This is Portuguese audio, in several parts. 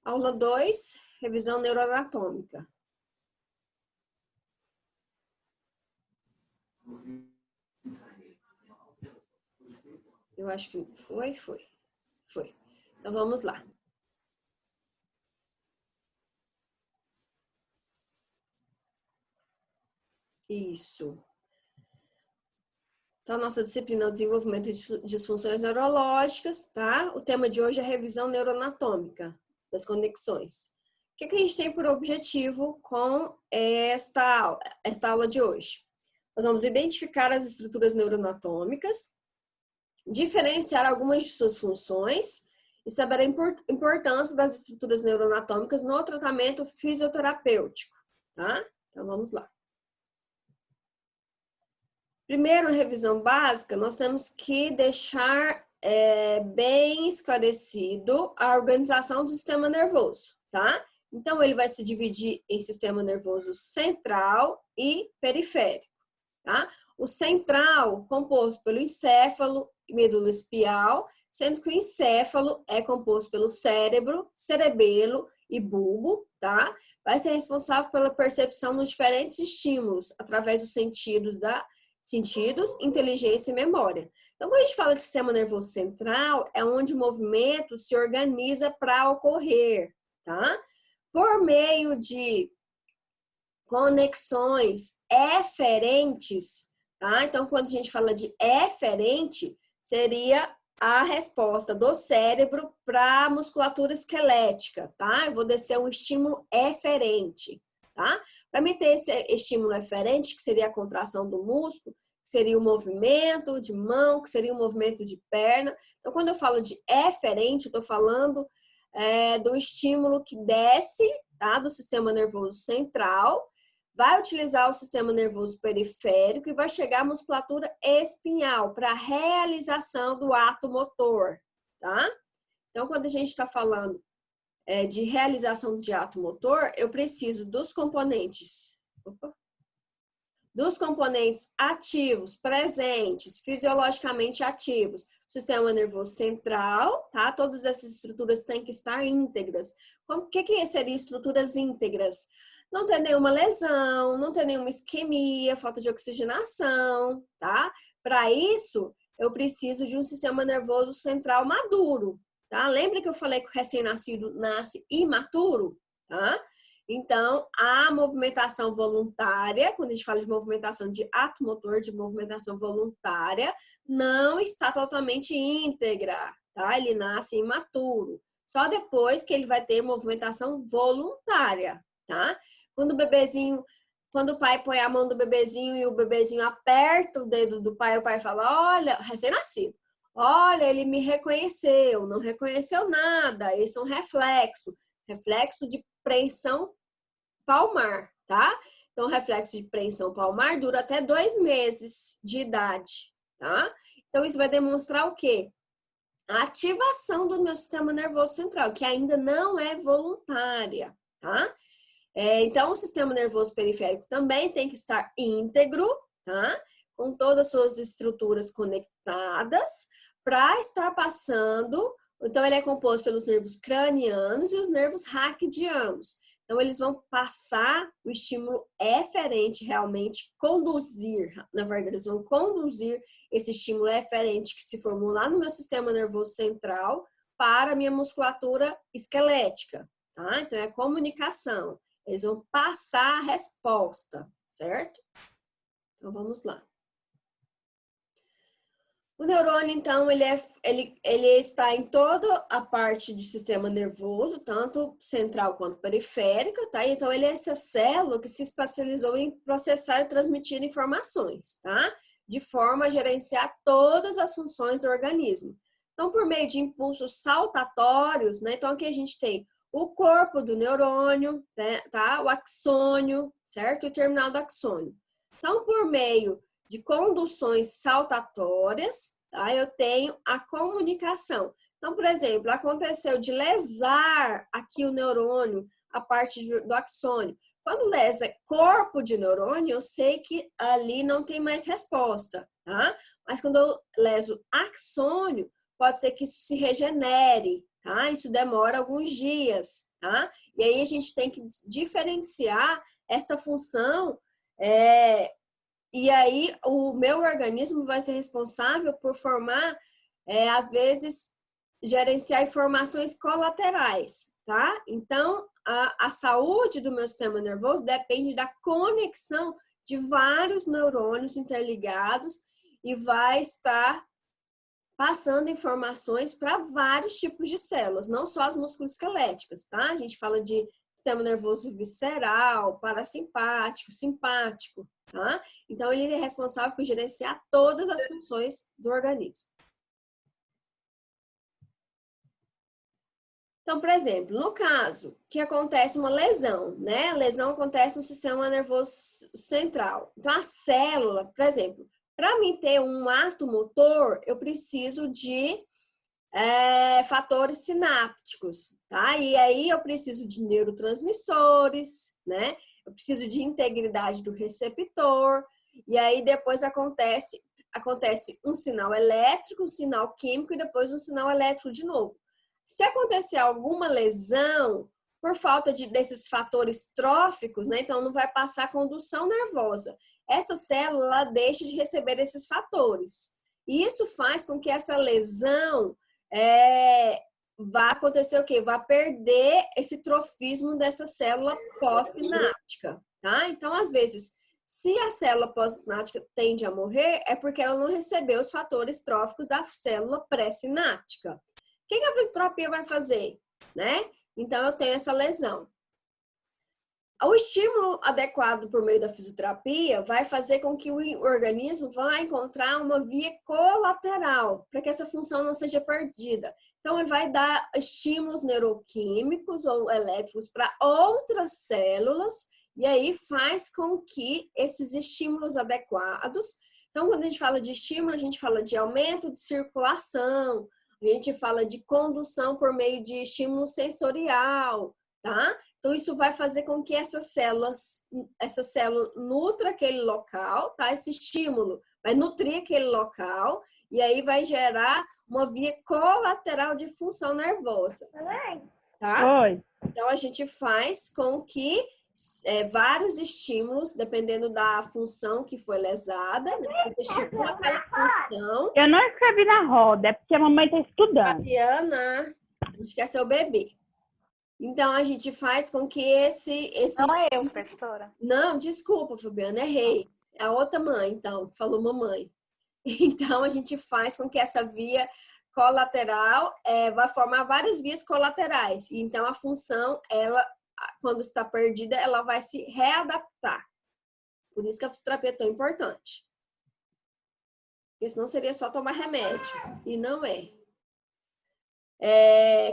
Aula 2, revisão neuroanatômica. Eu acho que foi. Então, vamos lá. Isso. Então, a nossa disciplina é o desenvolvimento de disfunções neurológicas, tá? O tema de hoje é revisão neuroanatômica das conexões. O que a gente tem por objetivo com esta aula de hoje? Nós vamos identificar as estruturas neuroanatômicas, diferenciar algumas de suas funções e saber a importância das estruturas neuroanatômicas no tratamento fisioterapêutico, tá? Então, vamos lá. Primeiro, a revisão básica, nós temos que deixar bem esclarecido a organização do sistema nervoso, tá? Então, ele vai se dividir em sistema nervoso central e periférico, tá? O central, composto pelo encéfalo e medula espial, sendo que o encéfalo é composto pelo cérebro, cerebelo e bulbo, tá? Vai ser responsável pela percepção dos diferentes estímulos através dos sentidos, inteligência e memória. Então, quando a gente fala de sistema nervoso central, é onde o movimento se organiza para ocorrer, tá? Por meio de conexões eferentes, tá? Então, quando a gente fala de eferente, seria a resposta do cérebro para a musculatura esquelética, tá? Eu vou descer um estímulo eferente, tá? Para mim ter esse estímulo eferente, que seria a contração do músculo, que seria o movimento de mão, que seria o movimento de perna. Então, quando eu falo de eferente, eu estou falando do estímulo que desce, tá? Do sistema nervoso central, vai utilizar o sistema nervoso periférico e vai chegar à musculatura espinhal para a realização do ato motor, tá? Então, quando a gente está falando de realização de ato motor, eu preciso dos componentes ativos, presentes, fisiologicamente ativos, sistema nervoso central, tá? Todas essas estruturas têm que estar íntegras. O que seriam estruturas íntegras? Não ter nenhuma lesão, não ter nenhuma isquemia, falta de oxigenação, tá? Para isso, eu preciso de um sistema nervoso central maduro, tá? Lembra que eu falei que o recém-nascido nasce imaturo, tá? Então, a movimentação voluntária, quando a gente fala de movimentação de ato motor, de movimentação voluntária, não está totalmente íntegra, tá? Ele nasce imaturo. Só depois que ele vai ter movimentação voluntária, tá? Quando o pai põe a mão do bebezinho e o bebezinho aperta o dedo do pai, o pai fala, olha, recém-nascido, olha, ele me reconheceu, não reconheceu nada, esse é um reflexo de preensão palmar, tá? Então, o reflexo de preensão palmar dura até 2 meses de idade, tá? Então, isso vai demonstrar o quê? A ativação do meu sistema nervoso central, que ainda não é voluntária, tá? Então, o sistema nervoso periférico também tem que estar íntegro, tá? Com todas as suas estruturas conectadas, para estar passando. Então, ele é composto pelos nervos cranianos e os nervos raquidianos. Então, eles vão passar o estímulo eferente realmente, na verdade, eles vão conduzir esse estímulo eferente que se formou lá no meu sistema nervoso central para a minha musculatura esquelética, tá? Então, é comunicação. Eles vão passar a resposta, certo? Então, vamos lá. O neurônio, então, ele está em toda a parte do sistema nervoso, tanto central quanto periférica, tá? Então, ele é essa célula que se especializou em processar e transmitir informações, tá? De forma a gerenciar todas as funções do organismo. Então, por meio de impulsos saltatórios, né? Então, aqui a gente tem o corpo do neurônio, né, tá? O axônio, certo? E o terminal do axônio. Então, por meio de conduções saltatórias, tá? Eu tenho a comunicação. Então, por exemplo, aconteceu de lesar aqui o neurônio, a parte do axônio. Quando lesa corpo de neurônio, eu sei que ali não tem mais resposta, tá? Mas quando eu leso axônio, pode ser que isso se regenere, tá? Isso demora alguns dias, tá? E aí a gente tem que diferenciar essa função, e aí o meu organismo vai ser responsável por formar, às vezes, gerenciar informações colaterais, tá? Então, a saúde do meu sistema nervoso depende da conexão de vários neurônios interligados e vai estar passando informações para vários tipos de células, não só as musculoesqueléticas, tá? A gente fala de sistema nervoso visceral, parasimpático, simpático, tá? Então, ele é responsável por gerenciar todas as funções do organismo. Então, por exemplo, no caso que acontece uma lesão, né? A lesão acontece no sistema nervoso central. Então, a célula, por exemplo, para mim ter um ato motor, eu preciso de fatores sinápticos, tá? E aí eu preciso de neurotransmissores, né? Eu preciso de integridade do receptor, e aí depois acontece um sinal elétrico, um sinal químico e depois um sinal elétrico de novo. Se acontecer alguma lesão por falta desses fatores tróficos, né? Então não vai passar condução nervosa. Essa célula deixa de receber esses fatores. E isso faz com que essa lesão vai acontecer o quê? Vai perder esse trofismo dessa célula pós-sináptica, tá? Então, às vezes, se a célula pós-sináptica tende a morrer, é porque ela não recebeu os fatores tróficos da célula pré-sináptica. O que a fisioterapia vai fazer, né? Então, eu tenho essa lesão. O estímulo adequado por meio da fisioterapia vai fazer com que o organismo vá encontrar uma via colateral, para que essa função não seja perdida. Então, ele vai dar estímulos neuroquímicos ou elétricos para outras células, e aí faz com que esses estímulos adequados... Então, quando a gente fala de estímulo, a gente fala de aumento de circulação, a gente fala de condução por meio de estímulo sensorial, tá? Então, isso vai fazer com que essa célula nutra aquele local, tá? Esse estímulo vai nutrir aquele local e aí vai gerar uma via colateral de função nervosa, tá? Oi. Então, a gente faz com que vários estímulos, dependendo da função que foi lesada, né? Você estimula aquela função. Eu não escrevi na roda, é porque a mamãe está estudando. Mariana, acho que é seu bebê. Então, a gente faz com que esse... Não é eu, professora. Não, desculpa, Fabiana, errei. É a outra mãe, então, falou mamãe. Então, a gente faz com que essa via colateral vai formar várias vias colaterais. Então, a função, ela, quando está perdida, ela vai se readaptar. Por isso que a fisioterapia é tão importante. Porque senão seria só tomar remédio. E não é.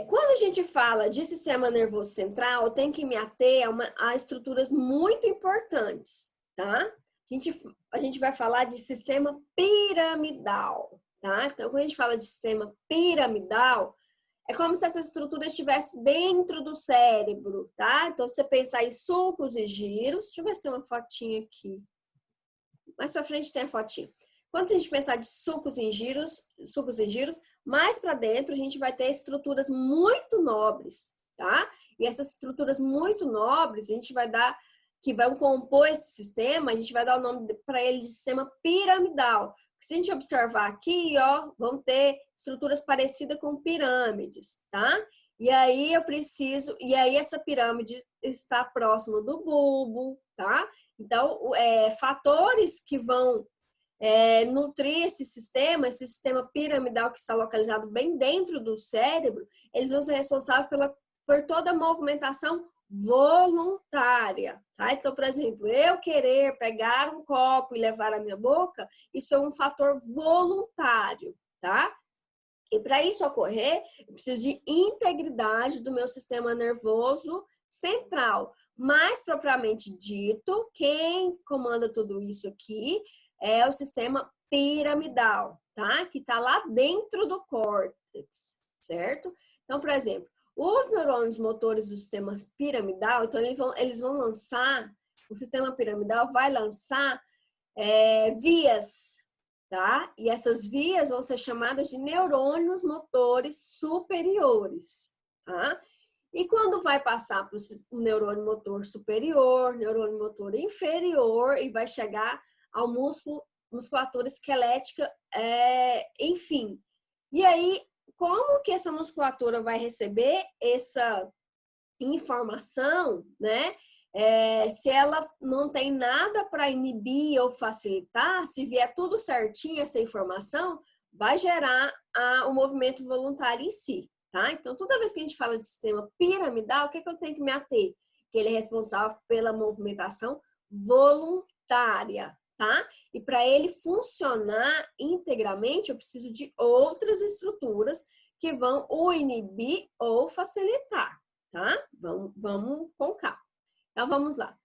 Quando a gente fala de sistema nervoso central, tem que me ater a estruturas muito importantes, tá? A gente vai falar de sistema piramidal, tá? Então, quando a gente fala de sistema piramidal, é como se essa estrutura estivesse dentro do cérebro, tá? Então, se você pensar em sulcos e giros, deixa eu ver se tem uma fotinha aqui. Mais pra frente tem a fotinha. Quando a gente pensar de sulcos e giros, mais para dentro a gente vai ter estruturas muito nobres, tá? E essas estruturas muito nobres, a gente vai dar, que vão compor esse sistema, a gente vai dar o nome para ele de sistema piramidal. Se a gente observar aqui, ó, vão ter estruturas parecidas com pirâmides, tá? E aí essa pirâmide está próxima do bulbo, tá? Então, fatores que vão nutrir esse sistema piramidal que está localizado bem dentro do cérebro, eles vão ser responsáveis por toda a movimentação voluntária, tá? Então, por exemplo, eu querer pegar um copo e levar à minha boca, isso é um fator voluntário, tá? E para isso ocorrer, eu preciso de integridade do meu sistema nervoso central. Mais propriamente dito, quem comanda tudo isso aqui é o sistema piramidal, tá? Que está lá dentro do córtex, certo? Então, por exemplo, os neurônios motores do sistema piramidal, então eles vão lançar, o sistema piramidal vai lançar vias tá? E essas vias vão ser chamadas de neurônios motores superiores, tá? E quando vai passar para o neurônio motor superior, neurônio motor inferior e vai chegar ao musculatura esquelética, enfim. E aí, como que essa musculatura vai receber essa informação, né? Se ela não tem nada para inibir ou facilitar, se vier tudo certinho essa informação, vai gerar o movimento voluntário em si, tá? Então, toda vez que a gente fala de sistema piramidal, o que eu tenho que me ater? Que ele é responsável pela movimentação voluntária, tá? E para ele funcionar integralmente, eu preciso de outras estruturas que vão ou inibir ou facilitar, tá? Vamos com calma. Então, vamos lá.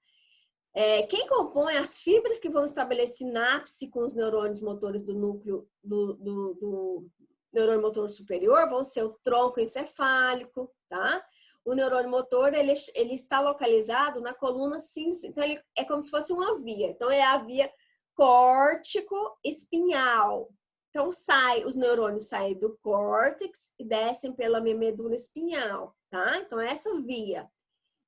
Quem compõe as fibras que vão estabelecer sinapse com os neurônios motores do núcleo do neurônio motor superior vão ser o tronco encefálico, tá? O neurônio motor, ele está localizado na coluna cinza. Então, ele é como se fosse uma via. Então, é a via córtico-espinhal. Então, os neurônios saem do córtex e descem pela minha medula espinhal, tá? Então, é essa via.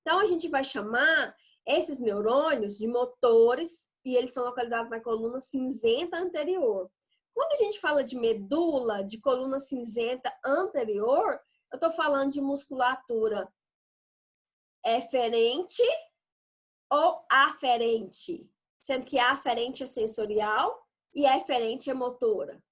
Então, a gente vai chamar esses neurônios de motores e eles são localizados na coluna cinzenta anterior. Quando a gente fala de medula, de coluna cinzenta anterior, eu estou falando de musculatura eferente ou aferente, sendo que a aferente é sensorial e a eferente é motora,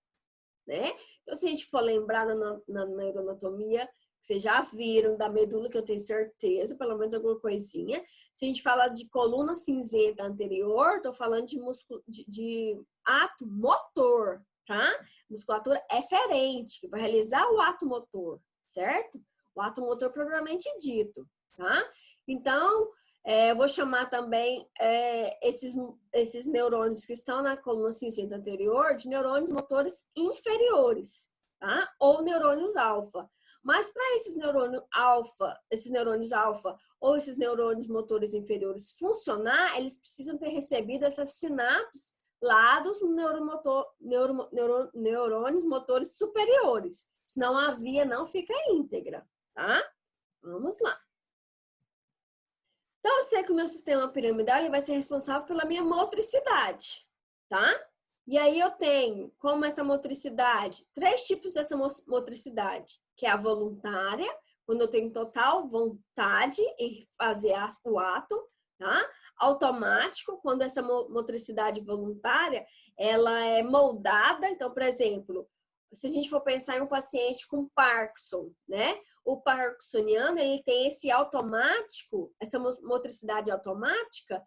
né? Então, se a gente for lembrar na neuroanatomia, vocês já viram da medula, que eu tenho certeza, pelo menos alguma coisinha. Se a gente fala de coluna cinzenta anterior, estou falando de ato motor, tá? Musculatura eferente, que vai realizar o ato motor, certo? O ato motor propriamente dito, tá? Então, eu vou chamar também esses neurônios que estão na coluna cinzenta anterior de neurônios motores inferiores, tá? Ou neurônios alfa. Mas para esses neurônios alfa ou esses neurônios motores inferiores funcionar, eles precisam ter recebido essas sinapses lá dos neurônios motores superiores. Senão a via não fica íntegra, tá? Vamos lá. Então, eu sei que o meu sistema piramidal ele vai ser responsável pela minha motricidade, tá? E aí eu tenho, como essa motricidade, 3 tipos dessa motricidade, que é a voluntária, quando eu tenho total vontade em fazer o ato, tá? Automático, quando essa motricidade voluntária, ela é moldada. Então, por exemplo, se a gente for pensar em um paciente com Parkinson, né? O parkinsoniano, ele tem esse automático, essa motricidade automática,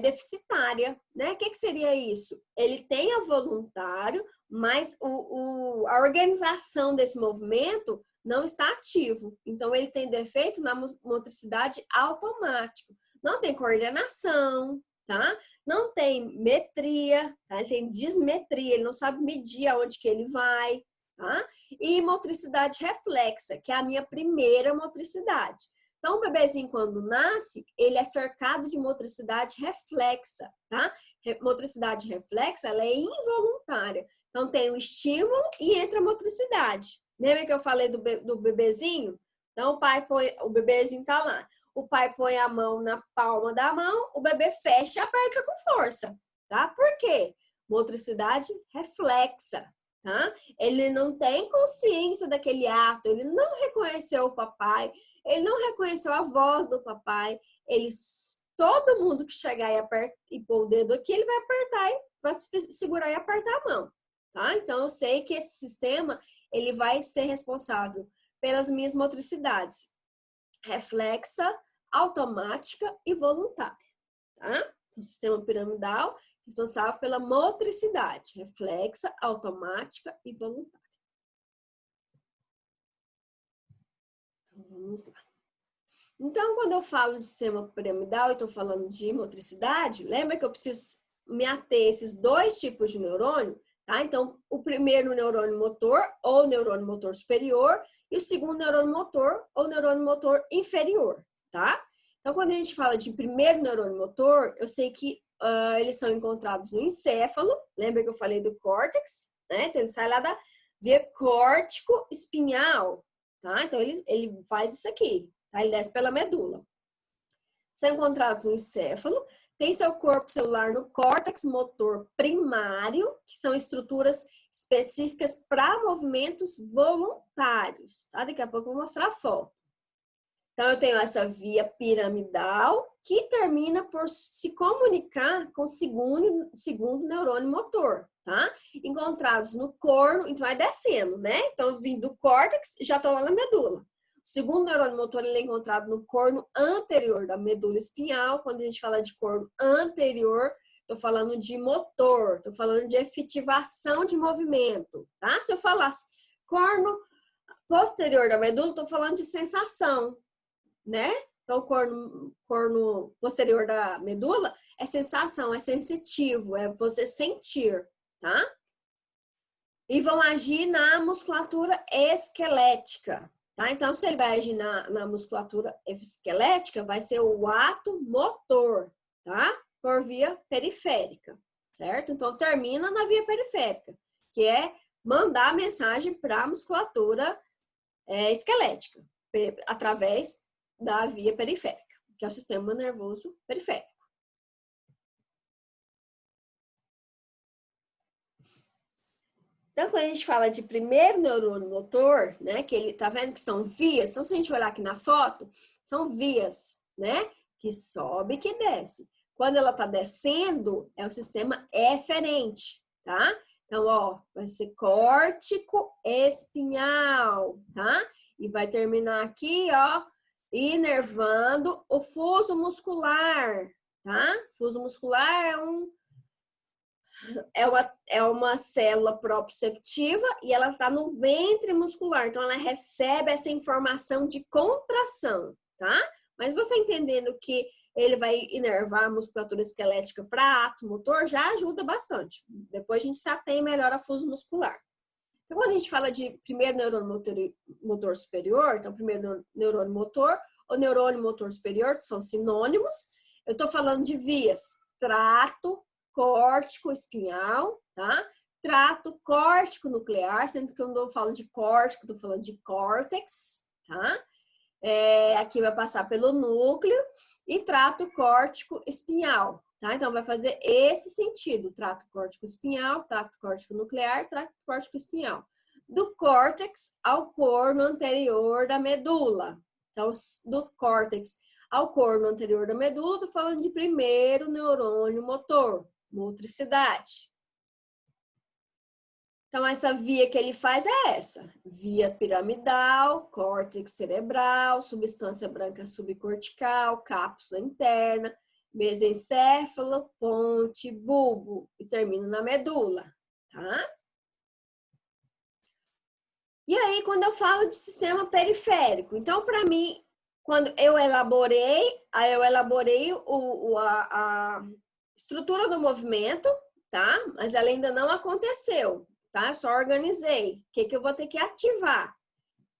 deficitária, né? O que seria isso? Ele tem a voluntário, mas a organização desse movimento não está ativo. Então, ele tem defeito na motricidade automática. Não tem coordenação, tá? Não tem metria, tá? Ele tem dismetria, ele não sabe medir aonde que ele vai, tá? E motricidade reflexa, que é a minha primeira motricidade. Então, o bebezinho, quando nasce, ele é cercado de motricidade reflexa, tá? Motricidade reflexa, ela é involuntária. Então, tem o estímulo e entra a motricidade. Lembra que eu falei do bebezinho? Então, o bebezinho tá lá. O pai põe a mão na palma da mão, o bebê fecha e aperta com força, tá? Por quê? Motricidade reflexa, tá? Ele não tem consciência daquele ato, ele não reconheceu o papai, ele não reconheceu a voz do papai, todo mundo que chegar e pôr o dedo aqui, ele vai apertar, vai segurar e apertar a mão, tá? Então, eu sei que esse sistema, ele vai ser responsável pelas minhas motricidades reflexa, automática e voluntária, tá? O sistema piramidal responsável pela motricidade reflexa, automática e voluntária. Então, vamos lá. Então, quando eu falo de sistema piramidal e estou falando de motricidade, lembra que eu preciso me ater a esses 2 tipos de neurônio, tá? Então, o primeiro neurônio motor ou neurônio motor superior e o segundo neurônio motor ou neurônio motor inferior, tá? Então, quando a gente fala de primeiro neurônio motor, eu sei que eles são encontrados no encéfalo. Lembra que eu falei do córtex, né? Então, ele sai lá da via córtico-espinhal, tá? Então, ele faz isso aqui, tá? Ele desce pela medula. São encontrados no encéfalo. Tem seu corpo celular no córtex motor primário, que são estruturas específicas para movimentos voluntários, tá? Daqui a pouco eu vou mostrar a foto. Então, eu tenho essa via piramidal que termina por se comunicar com o segundo neurônio motor, tá? Encontrados no corno, então vai descendo, né? Então, vindo do córtex, já estou lá na medula. O segundo neurônio motor ele é encontrado no corno anterior da medula espinhal. Quando a gente fala de corno anterior, estou falando de motor, estou falando de efetivação de movimento, tá? Se eu falasse corno posterior da medula, estou falando de sensação, né? Então, o corno posterior da medula é sensação, é sensitivo, é você sentir, tá? E vão agir na musculatura esquelética, tá? Então, se ele vai agir na musculatura esquelética, vai ser o ato motor, tá? Por via periférica, certo? Então, termina na via periférica, que é mandar a mensagem para a musculatura esquelética, através da via periférica, que é o sistema nervoso periférico. Então, quando a gente fala de primeiro neurônio motor, né, que ele tá vendo que são vias, então se a gente olhar aqui na foto, são vias, né, que sobe e que desce. Quando ela tá descendo, é o sistema eferente, tá? Então, ó, vai ser córtico espinhal, tá? E vai terminar aqui, ó, inervando o fuso muscular, tá? Fuso muscular é uma célula proprioceptiva e ela está no ventre muscular, então ela recebe essa informação de contração, tá? Mas você entendendo que ele vai inervar a musculatura esquelética para ato motor, já ajuda bastante. Depois a gente se atém melhor a fuso muscular. Então, quando a gente fala de primeiro neurônio motor superior, então, primeiro neurônio motor ou neurônio motor superior, são sinônimos. Eu estou falando de vias trato córtico espinhal, tá? Trato córtico nuclear, sendo que eu não falo de córtico, estou falando de córtex, tá? Aqui vai passar pelo núcleo e trato córtico espinhal, tá? Então, vai fazer esse sentido, trato córtico espinhal, trato córtico nuclear, trato córtico espinhal. Do córtex ao corno anterior da medula. Então, do córtex ao corno anterior da medula, estou falando de primeiro neurônio motor, motricidade. Então, essa via que ele faz é essa. Via piramidal, córtex cerebral, substância branca subcortical, cápsula interna, mesencéfalo, ponte, bulbo. E termina na medula, tá? E aí, quando eu falo de sistema periférico, então, para mim, quando eu elaborei a estrutura do movimento, tá? Mas ela ainda não aconteceu. Tá? Eu só organizei. O que eu vou ter que ativar?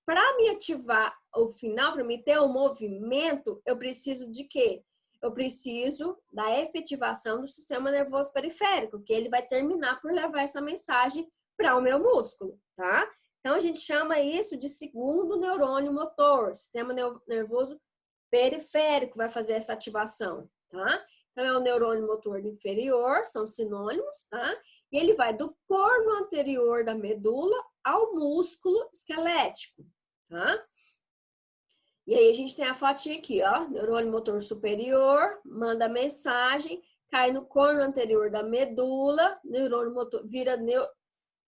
Para me ativar o final, para me ter um movimento, eu preciso de quê? Eu preciso da efetivação do sistema nervoso periférico, que ele vai terminar por levar essa mensagem para o meu músculo, tá? Então, a gente chama isso de segundo neurônio motor, sistema nervoso periférico vai fazer essa ativação, tá? Então, é o neurônio motor inferior, são sinônimos, tá? E ele vai do corno anterior da medula ao músculo esquelético, tá? E aí a gente tem a fotinha aqui, ó. Neurônio motor superior, manda mensagem, cai no corno anterior da medula, neurônio motor, vira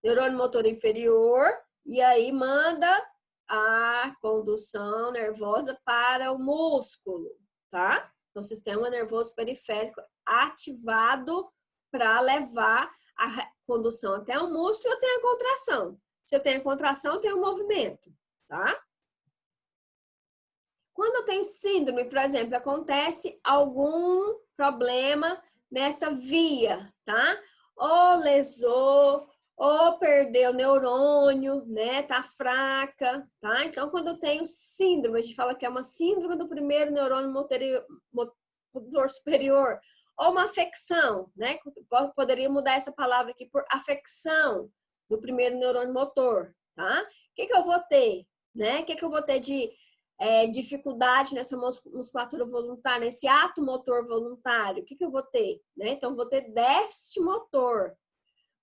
neurônio motor inferior, e aí manda a condução nervosa para o músculo, tá? Então, o sistema nervoso periférico ativado para levar a condução até o músculo, eu tenho a contração. Se eu tenho a contração, eu tenho o movimento, tá? Quando eu tenho síndrome, por exemplo, acontece algum problema nessa via, tá? Ou lesou, ou perdeu neurônio, né? Tá fraca, tá? Então, quando eu tenho síndrome, a gente fala que é uma síndrome do primeiro neurônio motor superior, ou uma afecção, né? Poderia mudar essa palavra aqui por afecção do primeiro neurônio motor, tá? O que eu vou ter, né? O que eu vou ter de dificuldade nessa musculatura voluntária, nesse ato motor voluntário? O que eu vou ter, né? Então, eu vou ter déficit motor.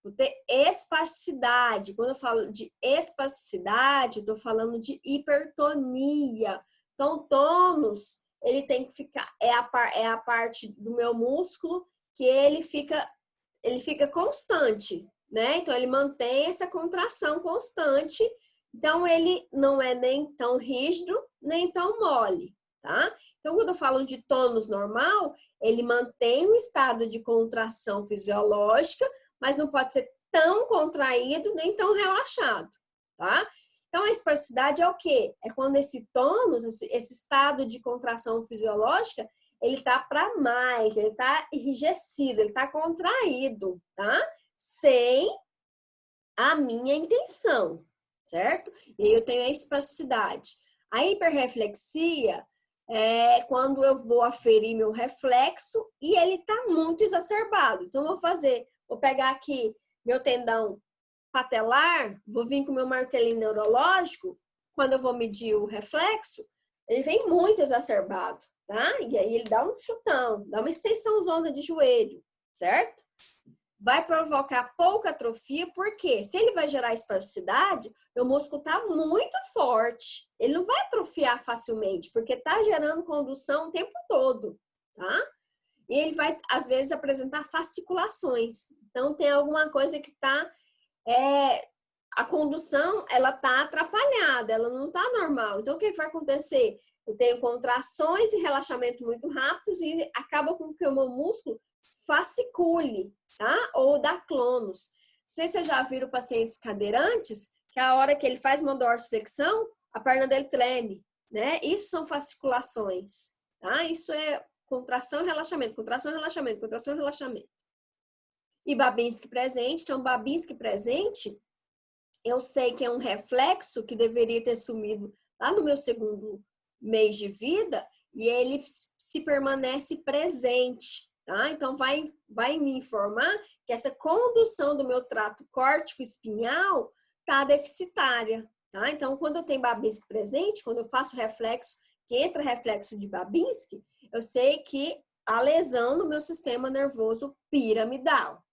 Vou ter espasticidade. Quando eu falo de espasticidade, eu estou falando de hipertonia. Então, o tônus, ele tem que ficar, é a parte do meu músculo que ele fica constante, né? Então, ele mantém essa contração constante. Então, ele não é nem tão rígido, nem tão mole, tá? Então, quando eu falo de tônus normal, ele mantém um estado de contração fisiológica, mas não pode ser tão contraído nem tão relaxado, tá? Então, a espasticidade é o quê? É quando esse tônus, esse estado de contração fisiológica, ele tá para mais, ele tá enrijecido, ele tá contraído, tá? Sem a minha intenção, certo? E aí eu tenho a espasticidade. A hiperreflexia é quando eu vou aferir meu reflexo e ele tá muito exacerbado. Então, vou pegar aqui meu tendão patelar, vou vir com o meu martelinho neurológico, quando eu vou medir o reflexo, ele vem muito exacerbado, tá? E aí ele dá um chutão, dá uma extensão zona de joelho, certo? Vai provocar pouca atrofia, porque se ele vai gerar espasticidade, meu músculo tá muito forte. Ele não vai atrofiar facilmente, porque tá gerando condução o tempo todo, tá? E ele vai, às vezes, apresentar fasciculações. Então, tem alguma coisa que tá... a condução, ela tá atrapalhada, ela não tá normal. Então, o que vai acontecer? Eu tenho contrações e relaxamento muito rápidos e acaba com que o meu músculo fascicule, tá? Ou dá clonus. Não sei se vocês já viram pacientes cadeirantes, que a hora que ele faz uma dorsiflexão, a perna dele treme, né? Isso são fasciculações, tá? Isso é contração e relaxamento, contração e relaxamento, contração e relaxamento. E Babinski presente, então Babinski presente, eu sei que é um reflexo que deveria ter sumido lá no meu segundo mês de vida e ele se permanece presente, tá? Então, vai me informar que essa condução do meu trato córtico-espinhal tá deficitária, tá? Então, quando eu tenho Babinski presente, quando eu faço reflexo, que entra reflexo de Babinski, eu sei que a lesão no meu sistema nervoso piramidal,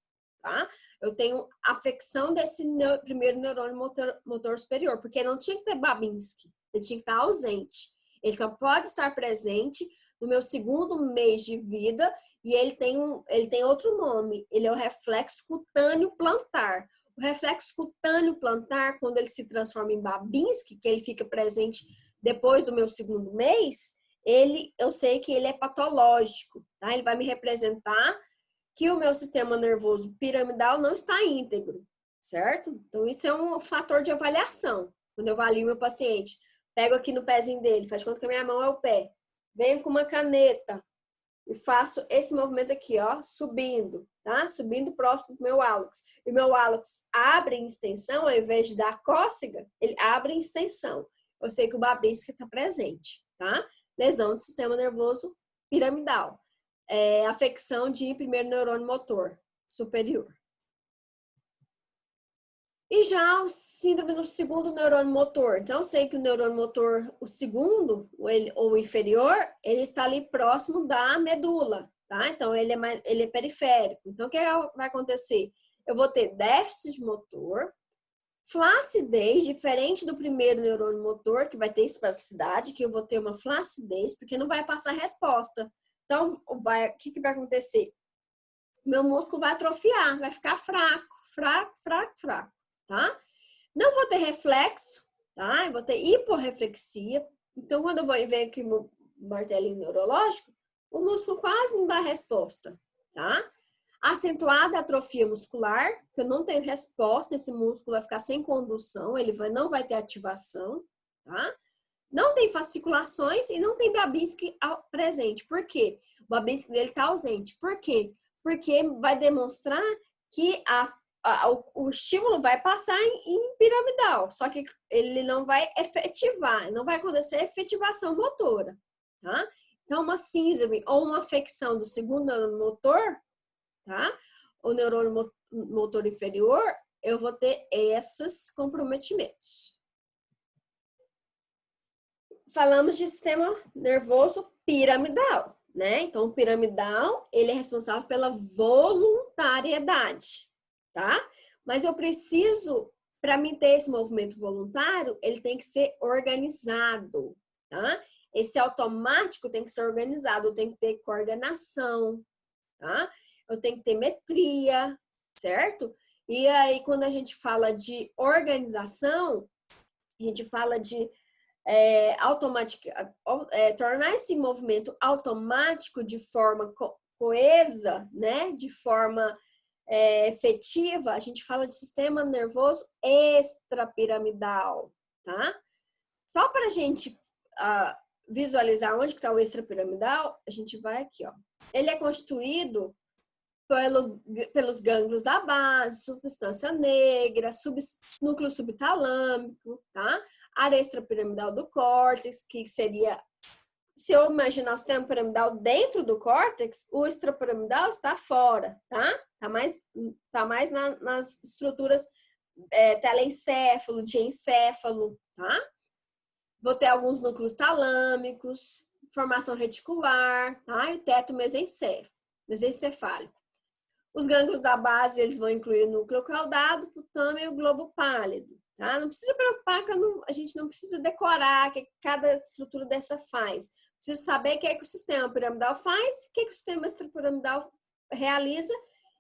tá? Eu tenho afecção desse primeiro neurônio motor superior, porque não tinha que ter Babinski, ele tinha que estar ausente. Ele só pode estar presente no meu segundo mês de vida e ele tem outro nome, ele é o reflexo cutâneo plantar. O reflexo cutâneo plantar, quando ele se transforma em Babinski, que ele fica presente depois do meu segundo mês, eu sei que ele é patológico, tá? Ele vai me representar que o meu sistema nervoso piramidal não está íntegro, certo? Então, isso é um fator de avaliação. Quando eu avalio meu paciente, pego aqui no pezinho dele, faz conta que a minha mão é o pé, venho com uma caneta e faço esse movimento aqui, ó, subindo, tá? Subindo próximo do meu hálux. E o meu hálux abre em extensão, ao invés de dar cócega, ele abre em extensão. Eu sei que o Babinski está presente, tá? Lesão do sistema nervoso piramidal. Afecção de primeiro neurônio motor superior. E já o síndrome do segundo neurônio motor. Então, eu sei que o neurônio motor, o segundo, ou inferior, ele está ali próximo da medula, tá? Então, ele é periférico. Então, o que vai acontecer? Eu vou ter déficit motor, flacidez, diferente do primeiro neurônio motor, que vai ter espasticidade, que eu vou ter uma flacidez, porque não vai passar resposta. Então, o que vai acontecer? Meu músculo vai atrofiar, vai ficar fraco, tá? Não vou ter reflexo, tá? Eu vou ter hiporreflexia. Então, quando eu vou ver aqui o martelinho neurológico, o músculo quase não dá resposta, tá? Acentuada atrofia muscular, que eu não tenho resposta, esse músculo vai ficar sem condução, não vai ter ativação, tá? Não tem fasciculações e não tem Babinski presente. Por quê? O Babinski dele está ausente. Por quê? Porque vai demonstrar que o estímulo vai passar em piramidal, só que ele não vai efetivar, não vai acontecer efetivação motora, tá? Então, uma síndrome ou uma afecção do segundo neurônio motor, tá? O neurônio motor inferior, eu vou ter esses comprometimentos. Falamos de sistema nervoso piramidal, né? Então, o piramidal, ele é responsável pela voluntariedade, tá? Mas eu preciso, para mim ter esse movimento voluntário, ele tem que ser organizado, tá? Esse automático tem que ser organizado, eu tenho que ter coordenação, tá? Eu tenho que ter metria, certo? E aí, quando a gente fala de organização, a gente fala de tornar esse movimento automático de forma coesa, né? De forma efetiva, a gente fala de sistema nervoso extrapiramidal, tá? Só para a gente visualizar onde está o extrapiramidal, a gente vai aqui, ó. Ele é constituído pelos gânglios da base, substância negra, núcleo subtalâmico, tá? Área extrapiramidal do córtex, que seria, se eu imaginar o sistema piramidal dentro do córtex, o extrapiramidal está fora, tá? Tá mais nas estruturas telencéfalo, diencéfalo, tá? Vou ter alguns núcleos talâmicos, formação reticular, tá? E o teto mesencefálico. Os gânglios da base, eles vão incluir o núcleo caudado, o putame e o globo pálido, tá? Não precisa preocupar que a gente não precisa decorar o que cada estrutura dessa faz. Preciso saber o que é que o sistema piramidal faz, o que é que o sistema extrapiramidal realiza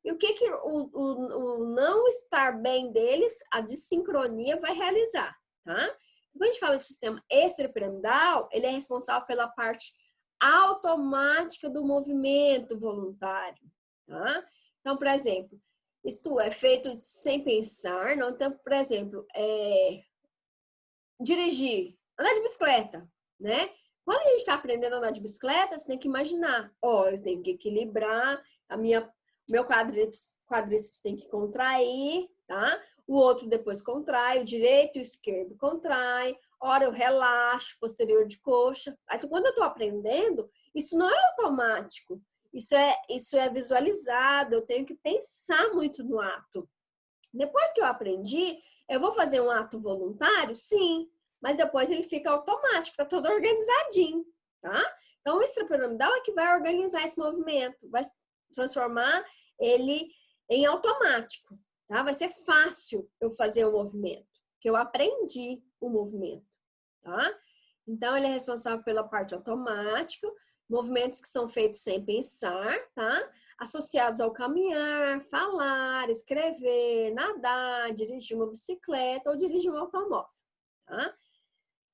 e o que que o não estar bem deles, a desincronia, vai realizar, tá? Quando a gente fala de sistema extrapiramidal, ele é responsável pela parte automática do movimento voluntário, tá? Então, por exemplo, isto é feito sem pensar, não? Então, por exemplo, dirigir, andar de bicicleta, né? Quando a gente está aprendendo a andar de bicicleta, você tem que imaginar, eu tenho que equilibrar, meu quadríceps tem que contrair, tá? O outro depois contrai, o direito e o esquerdo contrai, ora eu relaxo, posterior de coxa. Aí, quando eu estou aprendendo, isso não é automático, isso é visualizado, eu tenho que pensar muito no ato. Depois que eu aprendi, eu vou fazer um ato voluntário? Sim, mas depois ele fica automático, tá todo organizadinho, tá? Então, o extrapiramidal é que vai organizar esse movimento, vai transformar ele em automático, tá? Vai ser fácil eu fazer o movimento, porque eu aprendi o movimento, tá? Então, ele é responsável pela parte automática, movimentos que são feitos sem pensar, tá? Associados ao caminhar, falar, escrever, nadar, dirigir uma bicicleta ou dirigir um automóvel, tá?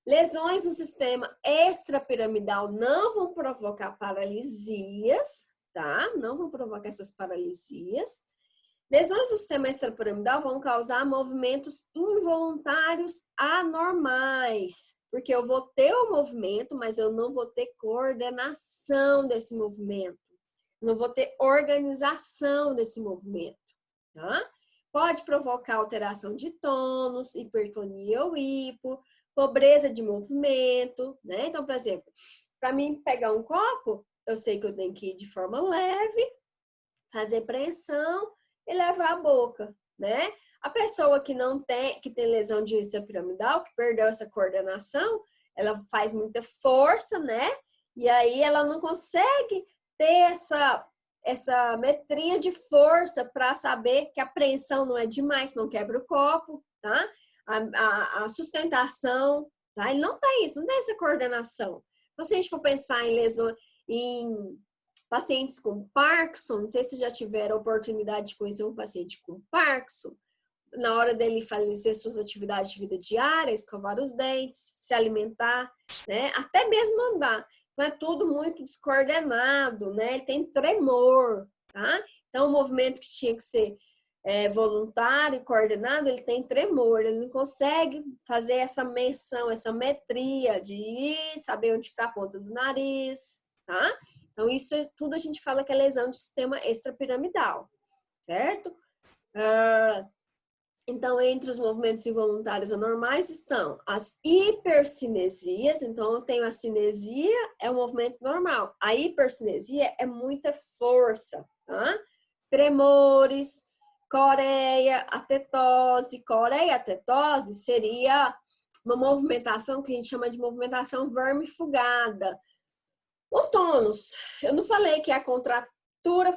Lesões no sistema extrapiramidal não vão provocar paralisias, tá? Não vão provocar essas paralisias. Lesões do sistema extrapiramidal vão causar movimentos involuntários anormais, porque eu vou ter o movimento, mas eu não vou ter coordenação desse movimento. Não vou ter organização desse movimento, tá? Pode provocar alteração de tônus, hipertonia ou hipo, pobreza de movimento, né? Então, por exemplo, para mim pegar um copo, eu sei que eu tenho que ir de forma leve, fazer pressão e levar a boca, né? A pessoa que tem lesão de extrapiramidal, que perdeu essa coordenação, ela faz muita força, né? E aí ela não consegue ter essa metria de força para saber que a apreensão não é demais, não quebra o copo, tá? A sustentação, tá? Ele não tem isso, não tem essa coordenação. Então, se a gente for pensar em pacientes com Parkinson, não sei se já tiveram a oportunidade de conhecer um paciente com Parkinson, na hora dele fazer suas atividades de vida diária, escovar os dentes, se alimentar, né? Até mesmo andar. Então, é tudo muito descoordenado, né? Ele tem tremor, tá? Então, o movimento que tinha que ser voluntário e coordenado, ele tem tremor, ele não consegue fazer essa menção, essa metria de saber onde está a ponta do nariz, tá? Então, isso tudo a gente fala que é lesão de sistema extrapiramidal, certo? Então, entre os movimentos involuntários anormais estão as hipercinesias. Então, eu tenho a cinesia, é um movimento normal. A hipercinesia é muita força, tá? Tremores, coreia, atetose. Coreia, atetose seria uma movimentação que a gente chama de movimentação vermifugada. Os tônus, eu não falei que é a contratura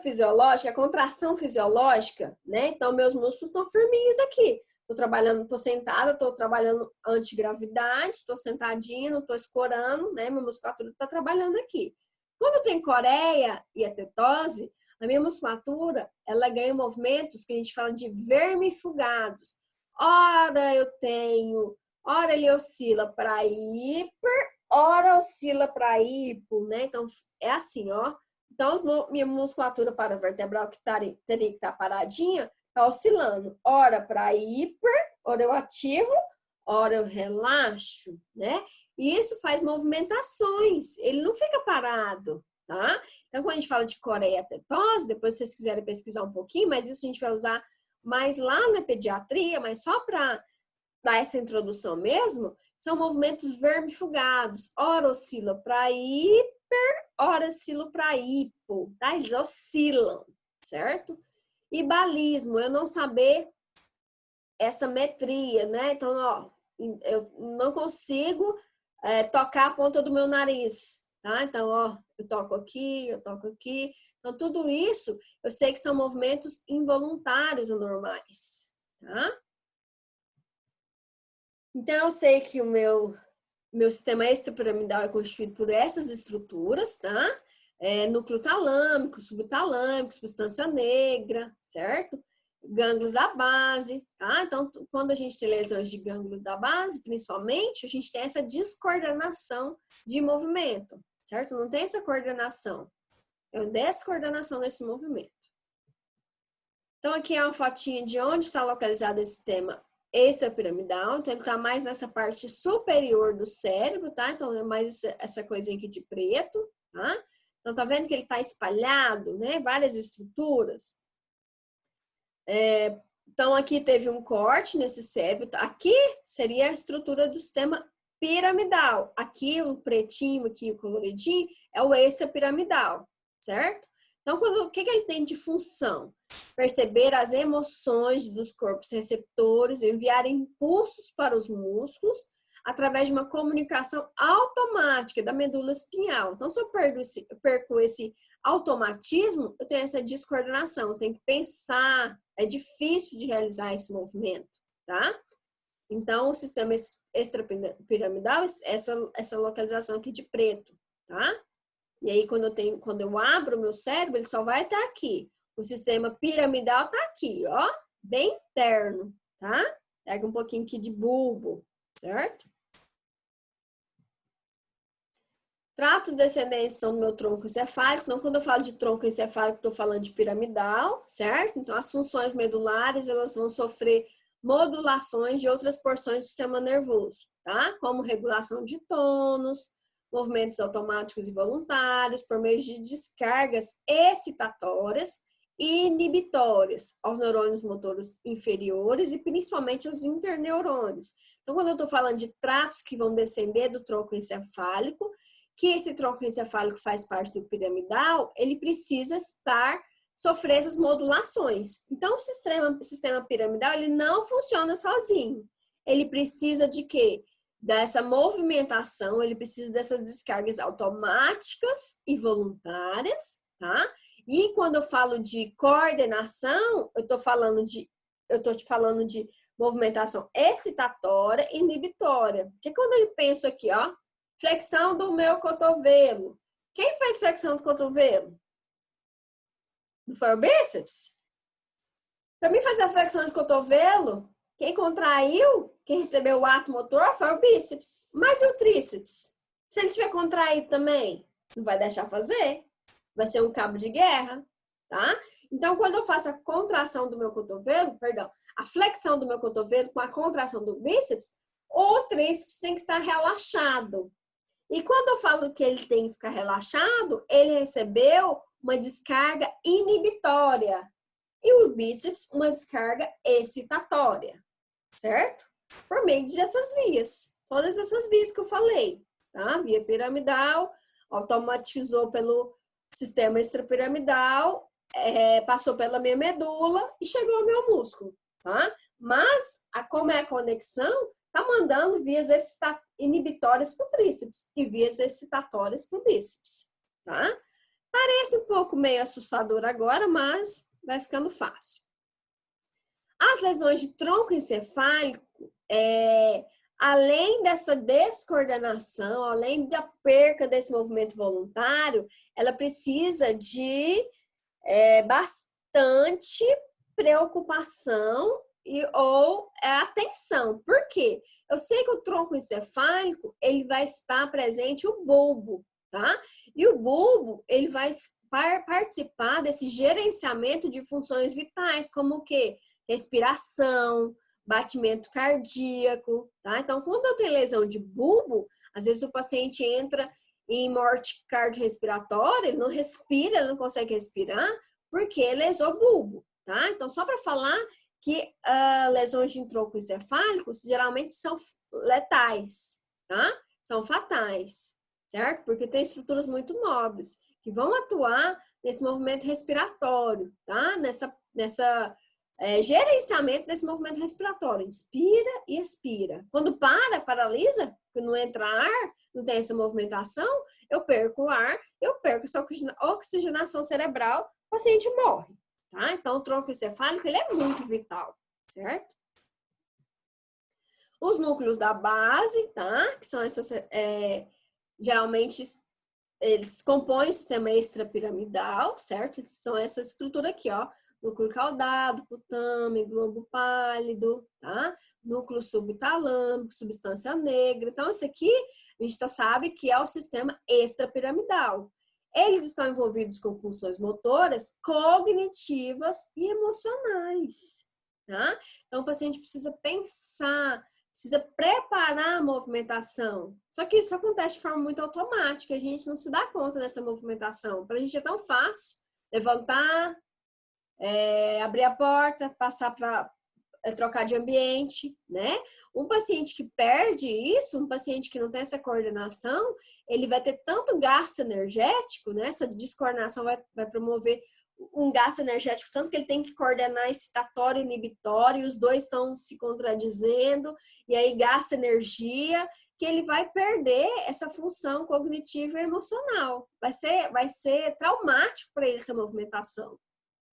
fisiológica, a contração fisiológica, né? Então, meus músculos estão firminhos aqui. Tô trabalhando, tô sentada, tô trabalhando antigravidade, tô sentadinha, não tô escorando, né? Minha musculatura tá trabalhando aqui. Quando tem coreia e atetose, a minha musculatura, ela ganha movimentos que a gente fala de vermifugados. Ora ele oscila para hiper, ora oscila para hipo, né? Então, é assim, ó. Então, minha musculatura paravertebral que teria que estar paradinha, tá oscilando. Ora para hiper, ora eu ativo, ora eu relaxo, né? E isso faz movimentações. Ele não fica parado, tá? Então, quando a gente fala de coreia tetose, depois se vocês quiserem pesquisar um pouquinho, mas isso a gente vai usar mais lá na pediatria, mas só para dar essa introdução mesmo, são movimentos vermifugados. Ora oscila para hiper, ora oscila para hipo, tá? Eles oscilam, certo? E balismo, eu não saber essa metria, né? Então, ó, eu não consigo tocar a ponta do meu nariz, tá? Então, ó, eu toco aqui, eu toco aqui. Então, tudo isso, eu sei que são movimentos involuntários anormais, tá? Então, eu sei que o meu sistema extrapiramidal é constituído por essas estruturas, tá? Núcleo talâmico, subtalâmico, substância negra, certo? Gânglios da base, tá? Então, quando a gente tem lesões de gânglio da base, principalmente, a gente tem essa descoordenação de movimento, certo? Não tem essa coordenação. É uma descoordenação desse movimento. Então, aqui é uma fotinha de onde está localizado esse sistema extrapiramidal. Então, ele está mais nessa parte superior do cérebro, tá? Então, é mais essa coisinha aqui de preto, tá? Então, tá vendo que ele está espalhado, né? Várias estruturas. Então, aqui teve um corte nesse cérebro. Aqui seria a estrutura do sistema piramidal. Aqui, o pretinho, aqui, o coloridinho, é o extrapiramidal, certo? Então, o que ele tem de função? Perceber as emoções dos corpos receptores, enviar impulsos para os músculos através de uma comunicação automática da medula espinhal. Então, se eu perco esse automatismo, eu tenho essa descoordenação, eu tenho que pensar, é difícil de realizar esse movimento, tá? Então, o sistema extrapiramidal, essa localização aqui de preto, tá? E aí, quando eu abro o meu cérebro, ele só vai estar aqui. O sistema piramidal está aqui, ó, bem interno, tá? Pega um pouquinho aqui de bulbo, certo? Tratos descendentes estão no meu tronco encefálico. Então, quando eu falo de tronco encefálico, estou falando de piramidal, certo? Então, as funções medulares, elas vão sofrer modulações de outras porções do sistema nervoso, tá? Como regulação de tônus, movimentos automáticos e voluntários, por meio de descargas excitatórias e inibitórias aos neurônios motores inferiores e principalmente aos interneurônios. Então, quando eu estou falando de tratos que vão descender do tronco encefálico, que esse tronco encefálico faz parte do piramidal, ele precisa sofrer essas modulações. Então, o sistema piramidal, ele não funciona sozinho. Ele precisa de quê? Dessa movimentação, ele precisa dessas descargas automáticas e voluntárias, tá? E quando eu falo de coordenação, eu tô te falando de movimentação excitatória e inibitória. Porque quando eu penso aqui, ó, flexão do meu cotovelo. Quem fez flexão do cotovelo? Não foi o bíceps? Para mim fazer a flexão de cotovelo, quem contraiu, quem recebeu o ato motor foi o bíceps. Mas e o tríceps? Se ele tiver contraído também, não vai deixar fazer. Vai ser um cabo de guerra, tá? Então, quando eu faço a contração do meu cotovelo, a flexão do meu cotovelo com a contração do bíceps, o tríceps tem que estar relaxado. E quando eu falo que ele tem que ficar relaxado, ele recebeu uma descarga inibitória. E o bíceps, uma descarga excitatória, certo? Por meio dessas vias. Todas essas vias que eu falei, tá? Via piramidal, automatizou pelo sistema extrapiramidal, passou pela minha medula e chegou ao meu músculo, tá? Mas, como é a conexão, tá mandando vias inibitórias para o tríceps e vias excitatórias para o bíceps, tá? Parece um pouco meio assustador agora, mas vai ficando fácil. As lesões de tronco encefálico, além dessa descoordenação, além da perca desse movimento voluntário, ela precisa de bastante preocupação ou atenção. Por quê? Eu sei que o tronco encefálico, ele vai estar presente o bulbo, tá? E o bulbo, ele vai participar desse gerenciamento de funções vitais, como o quê? Respiração, batimento cardíaco, tá? Então, quando eu tenho lesão de bulbo, às vezes o paciente entra em morte cardiorrespiratória, ele não respira, ele não consegue respirar, porque lesou o bulbo, tá? Então, só para falar que lesões de tronco encefálico geralmente são letais, tá? São fatais, certo? Porque tem estruturas muito nobres que vão atuar nesse movimento respiratório, tá? Nessa gerenciamento desse movimento respiratório. Inspira e expira. Quando paralisa, porque não entra ar, não tem essa movimentação, eu perco o ar, eu perco essa oxigenação cerebral, o paciente morre. Tá? Então, o tronco encefálico, ele é muito vital, certo? Os núcleos da base, tá? Que são essas, geralmente, eles compõem o sistema extrapiramidal, certo? São essa estrutura aqui, ó. Núcleo caudado, putame, globo pálido, tá? Núcleo subtalâmico, substância negra. Então, isso aqui, a gente sabe que é o sistema extrapiramidal. Eles estão envolvidos com funções motoras, cognitivas e emocionais, tá? Então, o paciente precisa pensar, precisa preparar a movimentação. Só que isso acontece de forma muito automática, a gente não se dá conta dessa movimentação. Para a gente é tão fácil levantar, abrir a porta, passar para trocar de ambiente, né? Um paciente que perde isso, um paciente que não tem essa coordenação, ele vai ter tanto gasto energético, né? Essa descoordenação vai promover um gasto energético, tanto que ele tem que coordenar excitatório e inibitório, e os dois estão se contradizendo, e aí gasta energia, que ele vai perder essa função cognitiva e emocional. Vai ser traumático para ele essa movimentação,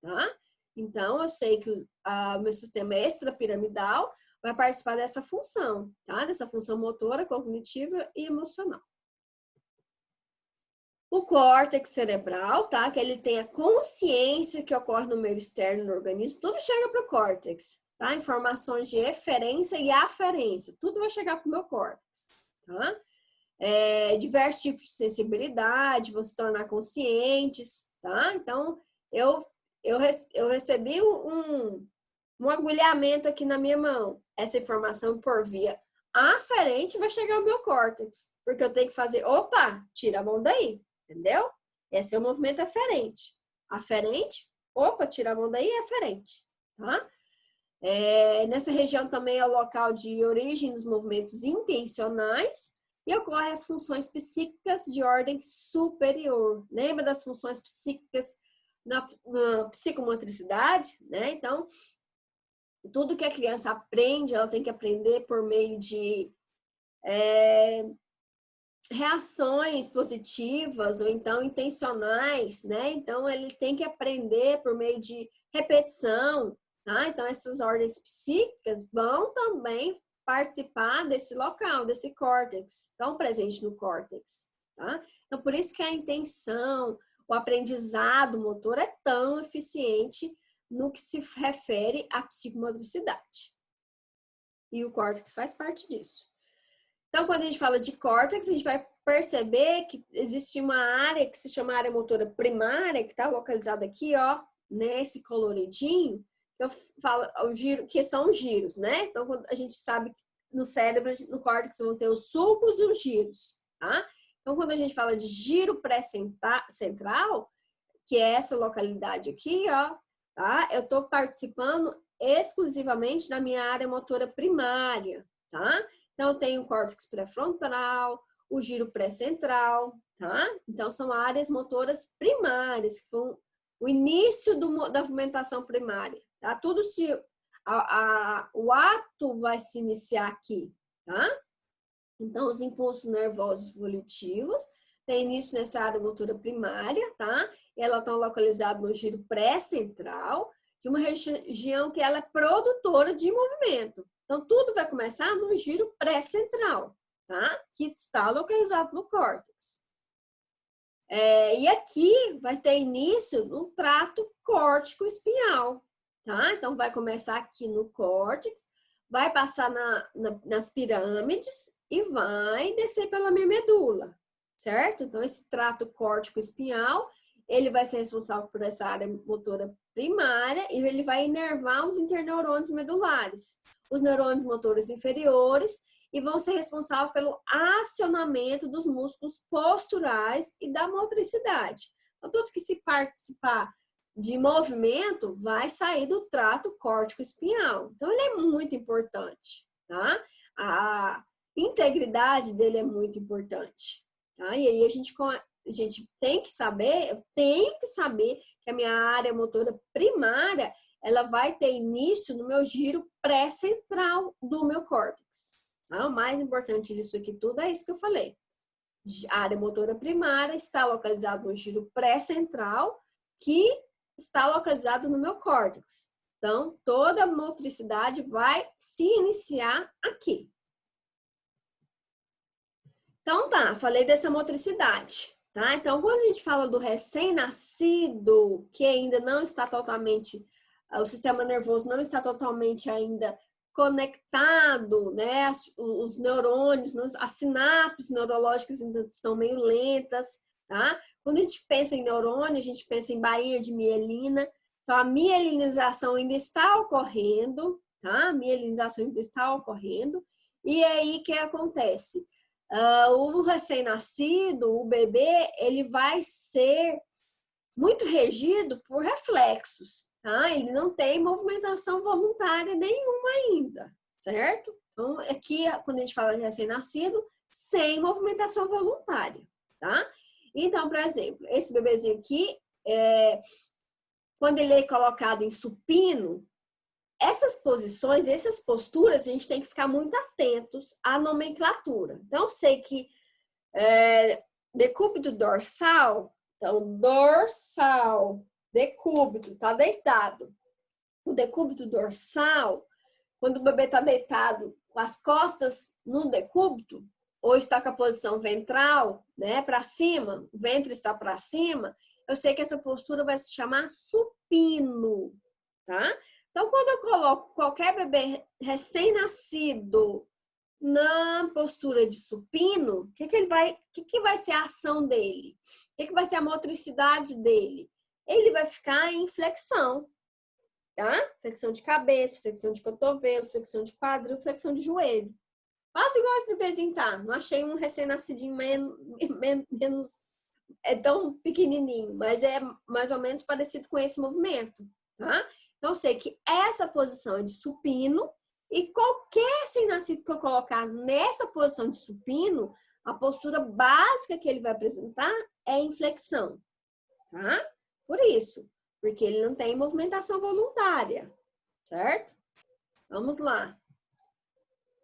tá? Então, eu sei que o meu sistema extrapiramidal vai participar dessa função, tá? Dessa função motora, cognitiva e emocional. O córtex cerebral, tá? Que ele tem a consciência que ocorre no meio externo do organismo, tudo chega para o córtex, tá? Informações de eferência e aferência, tudo vai chegar para o meu córtex, tá? Diversos tipos de sensibilidade, vão se tornar conscientes, tá? Então, eu recebi um agulhamento aqui na minha mão. Essa informação por via aferente vai chegar ao meu córtex. Porque eu tenho que fazer, opa, tira a mão daí, entendeu? Esse é o movimento aferente. Aferente, opa, tira a mão daí, é aferente, tá? Nessa região também é o local de origem dos movimentos intencionais e ocorrem as funções psíquicas de ordem superior. Lembra das funções psíquicas na psicomotricidade, né? Então, tudo que a criança aprende, ela tem que aprender por meio de reações positivas ou então intencionais, né? Então, ele tem que aprender por meio de repetição, tá? Então, essas ordens psíquicas vão também participar desse local, desse córtex, estão presentes no córtex, tá? Então, por isso que a intenção, o aprendizado motor é tão eficiente no que se refere à psicomotricidade. E o córtex faz parte disso. Então, quando a gente fala de córtex, a gente vai perceber que existe uma área que se chama área motora primária, que está localizada aqui, ó, nesse coloridinho, que eu falo, que são os giros, né? Então, quando a gente sabe que no cérebro, no córtex, vão ter os sulcos e os giros, tá? Então, quando a gente fala de giro pré-central, que é essa localidade aqui, ó, tá? Eu estou participando exclusivamente da minha área motora primária, tá? Então, eu tenho o córtex pré-frontal, o giro pré-central, tá? Então, são áreas motoras primárias, que são o início da movimentação primária, tá? Tudo se... o ato vai se iniciar aqui, tá? Então, os impulsos nervosos volitivos têm início nessa área motora primária, tá? Ela está localizada no giro pré-central, de uma região que ela é produtora de movimento. Então, tudo vai começar no giro pré-central, tá? Que está localizado no córtex. E aqui vai ter início no trato córtico-espinhal, tá? Então, vai começar aqui no córtex, vai passar nas pirâmides e vai descer pela minha medula, certo? Então, esse trato córtico-espinhal, ele vai ser responsável por essa área motora primária e ele vai inervar os interneurônios medulares, os neurônios motores inferiores, e vão ser responsáveis pelo acionamento dos músculos posturais e da motricidade. Então, tudo que se participar de movimento vai sair do trato córtico-espinhal. Então, ele é muito importante, tá? A integridade dele é muito importante, tá? E aí a gente tem que saber, eu tenho que saber que a minha área motora primária, ela vai ter início no meu giro pré-central do meu córtex. Tá? O mais importante disso aqui tudo é isso que eu falei. A área motora primária está localizada no giro pré-central, que está localizado no meu córtex. Então, toda a motricidade vai se iniciar aqui. Então, tá, falei dessa motricidade, tá? Então, quando a gente fala do recém-nascido, que ainda não está totalmente, o sistema nervoso não está totalmente ainda conectado, né? Os neurônios, as sinapses neurológicas ainda estão meio lentas, tá? Quando a gente pensa em neurônio, a gente pensa em baía de mielina. Então, a mielinização ainda está ocorrendo, tá? A mielinização ainda está ocorrendo. E aí, o que acontece? O recém-nascido, o bebê, ele vai ser muito regido por reflexos, tá? Ele não tem movimentação voluntária nenhuma ainda, certo? Então, aqui, quando a gente fala de recém-nascido, sem movimentação voluntária, tá? Então, por exemplo, esse bebezinho aqui, quando ele é colocado em supino, essas posições, essas posturas, a gente tem que ficar muito atentos à nomenclatura. Então, eu sei que decúbito dorsal, então, dorsal, decúbito, está deitado. O decúbito dorsal, quando o bebê está deitado com as costas no decúbito, ou está com a posição ventral, né, para cima, o ventre está para cima, eu sei que essa postura vai se chamar supino, tá? Então, quando eu coloco qualquer bebê recém-nascido na postura de supino, o que vai ser a ação dele? O que vai ser a motricidade dele? Ele vai ficar em flexão, tá? Flexão de cabeça, flexão de cotovelo, flexão de quadril, flexão de joelho. Quase igual esse bebezinho tá. Não achei um recém-nascidinho menos tão pequenininho, mas é mais ou menos parecido com esse movimento, tá? Então, eu sei que essa posição é de supino e qualquer recém-nascido que eu colocar nessa posição de supino, a postura básica que ele vai apresentar é em flexão, tá? Por isso, porque ele não tem movimentação voluntária, certo? Vamos lá.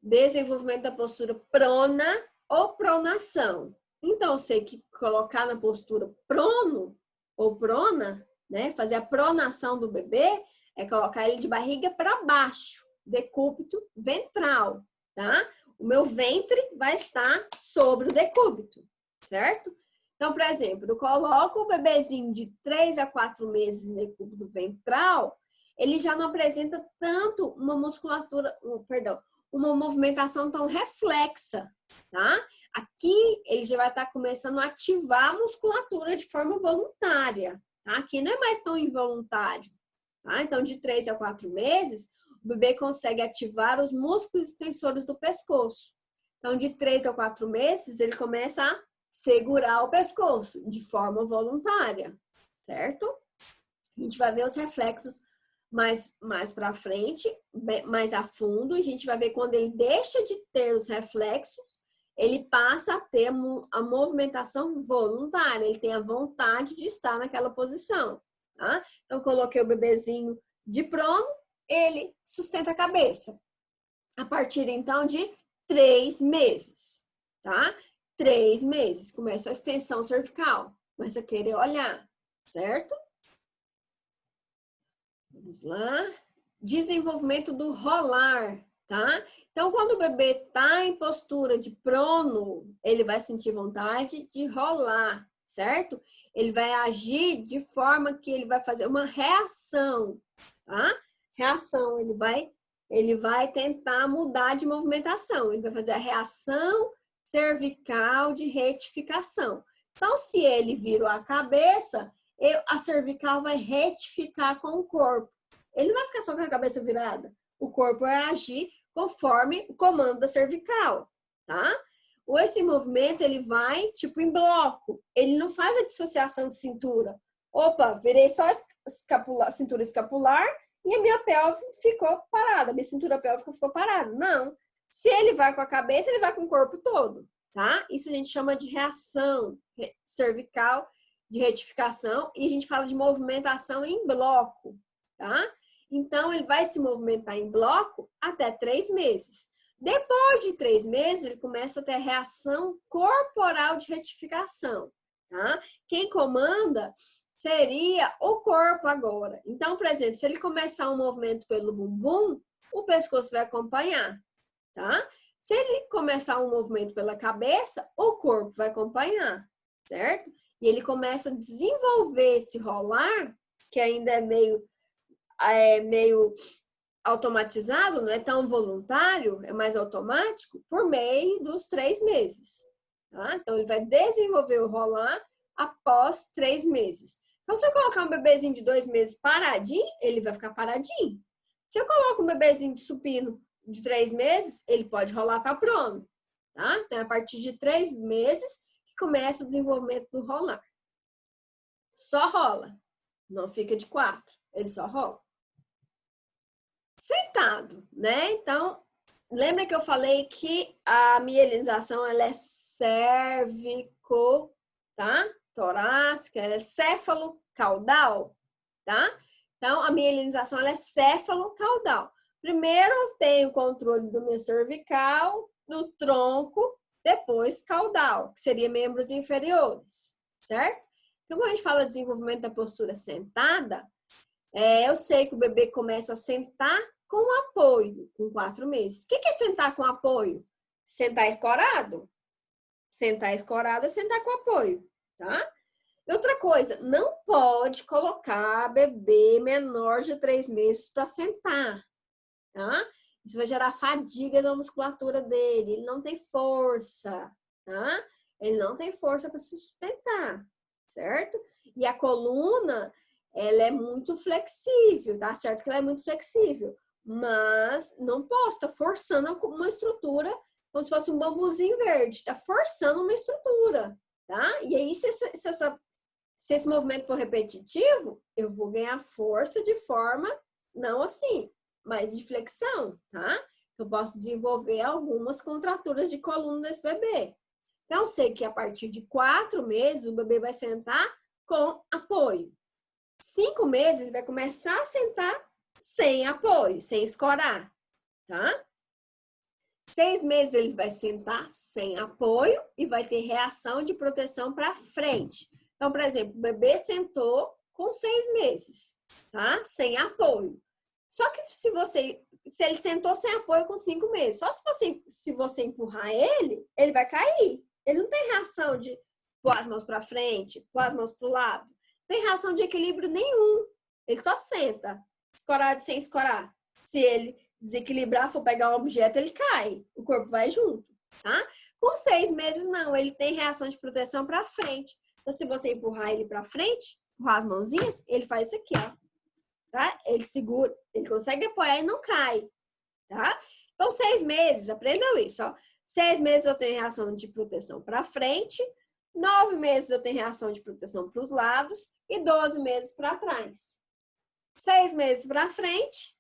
Desenvolvimento da postura prona ou pronação. Então, eu sei que colocar na postura prono ou prona, né? Fazer a pronação do bebê é colocar ele de barriga para baixo, decúbito ventral, tá? O meu ventre vai estar sobre o decúbito, certo? Então, por exemplo, eu coloco o bebezinho de 3 a 4 meses em decúbito ventral, ele já não apresenta tanto uma uma movimentação tão reflexa, tá? Aqui, ele já vai estar começando a ativar a musculatura de forma voluntária, tá? Aqui não é mais tão involuntário, tá? Então, de 3 a 4 meses, o bebê consegue ativar os músculos extensores do pescoço. Então, de 3 a 4 meses, ele começa a segurar o pescoço de forma voluntária, certo? A gente vai ver os reflexos mais para frente, mais a fundo. A gente vai ver quando ele deixa de ter os reflexos, ele passa a ter a movimentação voluntária. Ele tem a vontade de estar naquela posição, tá? Então, coloquei o bebezinho de prono, ele sustenta a cabeça. A partir, então, de 3 meses, tá? 3 meses, começa a extensão cervical. Começa a querer olhar, certo? Vamos lá. Desenvolvimento do rolar, tá? Então, quando o bebê tá em postura de prono, ele vai sentir vontade de rolar, certo? Ele vai agir de forma que ele vai fazer uma reação, tá? Reação, ele vai tentar mudar de movimentação. Ele vai fazer a reação cervical de retificação. Então, se ele virou a cabeça, a cervical vai retificar com o corpo. Ele não vai ficar só com a cabeça virada. O corpo vai agir conforme o comando da cervical, tá? Esse movimento, ele vai, tipo, em bloco. Ele não faz a dissociação de cintura. Opa, virei só a cintura escapular e a minha pelve ficou parada. A minha cintura pélvica ficou parada. Não. Se ele vai com a cabeça, ele vai com o corpo todo, tá? Isso a gente chama de reação cervical de retificação e a gente fala de movimentação em bloco, tá? Então, ele vai se movimentar em bloco até 3 meses. Depois de 3 meses, ele começa a ter a reação corporal de retificação, tá? Quem comanda seria o corpo agora. Então, por exemplo, se ele começar um movimento pelo bumbum, o pescoço vai acompanhar, tá? Se ele começar um movimento pela cabeça, o corpo vai acompanhar, certo? E ele começa a desenvolver esse rolar, que ainda é meio automatizado, não é tão voluntário, é mais automático, por meio dos 3 meses. Tá? Então, ele vai desenvolver o rolar após 3 meses. Então, se eu colocar um bebezinho de 2 meses paradinho, ele vai ficar paradinho. Se eu coloco um bebezinho de supino de 3 meses, ele pode rolar para prono. Tá? Então, é a partir de 3 meses que começa o desenvolvimento do rolar. Só rola. Não fica de 4. Ele só rola. Sentado, né? Então, lembra que eu falei que a mielinização, ela é cervico, tá? Torácica, ela é céfalo-caudal, tá? Então, a mielinização, ela é céfalo-caudal. Primeiro, eu tenho o controle do meu cervical, do tronco, depois caudal, que seria membros inferiores, certo? Então, quando a gente fala de desenvolvimento da postura sentada, eu sei que o bebê começa a sentar com apoio, com 4 meses. O que é sentar com apoio? Sentar escorado. Sentar escorado é sentar com apoio, tá? E outra coisa, não pode colocar bebê menor de 3 meses para sentar, tá? Isso vai gerar fadiga na musculatura dele. Ele não tem força, tá? Ele não tem força para se sustentar, certo? E a coluna, ela é muito flexível, tá certo que ela é muito flexível, mas não posso estar forçando uma estrutura como se fosse um bambuzinho verde, está forçando uma estrutura, tá? E aí, se esse movimento for repetitivo, eu vou ganhar força de forma, não assim, mas de flexão, tá? Eu posso desenvolver algumas contraturas de coluna desse bebê. Então, eu sei que a partir de 4 meses, o bebê vai sentar com apoio. 5 meses, ele vai começar a sentar sem apoio, sem escorar, tá? 6 meses, ele vai sentar sem apoio e vai ter reação de proteção para frente. Então, por exemplo, o bebê sentou com 6 meses, tá? Sem apoio. Só que se ele sentou sem apoio com 5 meses, só se você empurrar ele, ele vai cair. Ele não tem reação de pôr as mãos para frente, pôr as mãos para o lado. Não tem reação de equilíbrio nenhum. Ele só senta, escorado sem escorar. Se ele desequilibrar, for pegar um objeto, ele cai. O corpo vai junto, tá? Com 6 meses, não. Ele tem reação de proteção para frente. Então, se você empurrar ele para frente, empurrar as mãozinhas, ele faz isso aqui, ó. Tá? Ele segura, ele consegue apoiar e não cai, tá? Então, 6 meses, aprendam isso, ó. 6 meses eu tenho reação de proteção para frente, 9 meses eu tenho reação de proteção para os lados e 12 meses para trás, 6 meses para frente,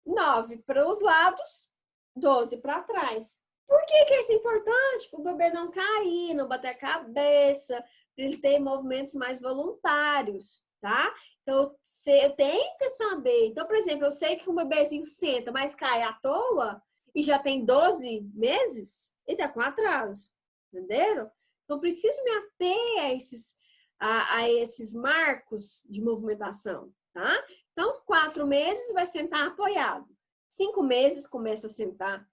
9 para os lados, 12 para trás. Por que que isso é importante? Para o bebê não cair, não bater a cabeça, para ele ter movimentos mais voluntários, tá? Então, eu tenho que saber. Então, por exemplo, eu sei que um bebezinho senta, mas cai à toa e já tem 12 meses, ele está com atraso, entenderam? Então, preciso me ater a esses marcos de movimentação, tá? Então, 4 meses vai sentar apoiado. 5 meses começa a sentar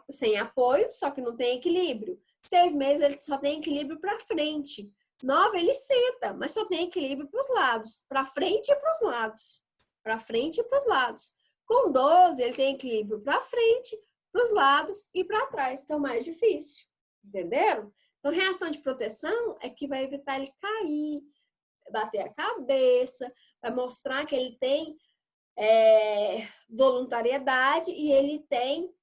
sem apoio, só que não tem equilíbrio. 6 meses ele só tem equilíbrio para frente. 9 ele senta, mas só tem equilíbrio para os lados, para frente e para os lados. Para frente e para os lados. Com 12 ele tem equilíbrio para frente, para os lados e para trás, que é o mais difícil. Entenderam? Então, reação de proteção é que vai evitar ele cair, bater a cabeça, vai mostrar que ele tem voluntariedade e ele tem